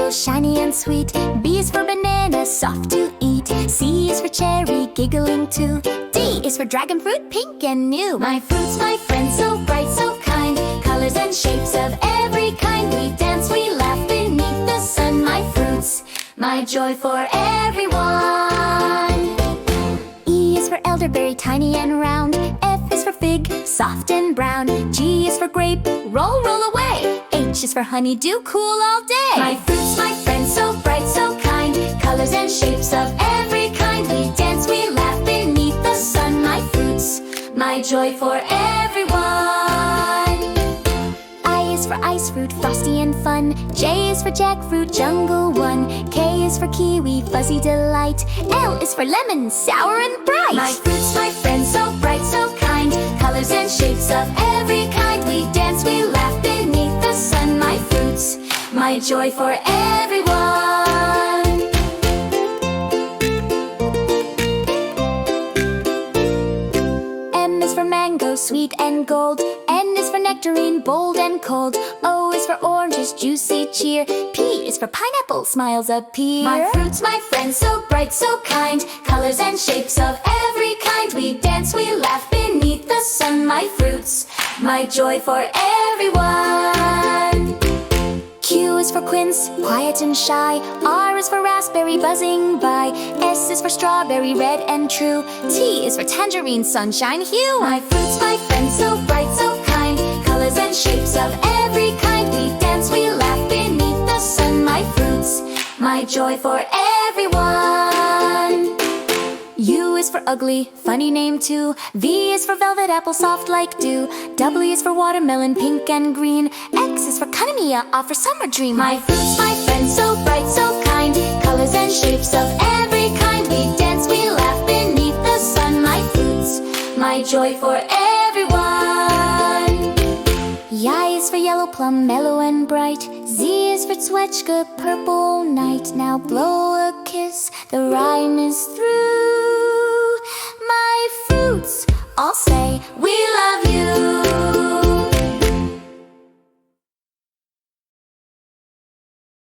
apple, shiny and sweet. B is for banana, soft to eat. C is for cherry, giggling too. D is for dragon fruit, pink and new. My fruits, my friends, so bright, so kind. Colors and shapes of every kind. We dance, we laugh beneath the sun. My fruits, my joy for everyone. E is for elderberry, tiny and round. F is for fig, soft and brown. G is for grape, roll, roll away. H is for honeydew, cool all day. My fruits, my friends, so bright, so kind. Colors and shapes of every kind. We dance, we laugh beneath the sun. My fruits, my joy for everyone. I is for ice fruit, frosty and fun. J is for jackfruit, jungle one. K is for kiwi, fuzzy delight. L is for lemon, sour and bright. My fruits, my friends, so bright, so kind. Colors and shapes of every kind. We dance, we laugh beneath the sun. My fruits, my joy for everyone. M is for mango, sweet and gold. N is for nectarine, bold and cold. O is for oranges, juicy cheer. P is for pineapple, smiles appear. My fruits, my friends, so bright, so kind. Colors and shapes of every kind. We dance, we laugh beneath the sun. My fruits, my joy for everyone. Q is for quince, quiet and shy. R is for raspberry, buzzing by. S is for strawberry, red and true. T is for tangerine, sunshine hue. My fruits, my friends, so bright, so kind. Colors and shapes of every kind. We dance, we laugh beneath the sun. My fruits, my joy for everyone. U is for ugly, funny name too. V is for velvet, apple soft like dew. W is for watermelon, pink and green. X is for Kanemiya, offer summer dream. My fruits, my friends, so bright, so kind. Colors and shapes of every kind. We dance, we laugh beneath the sun. My fruits, my joy for everyone. Y is for yellow plum, mellow and bright. Z is for Tzwetchke, purple night. Now blow a kiss, the rhyme is through.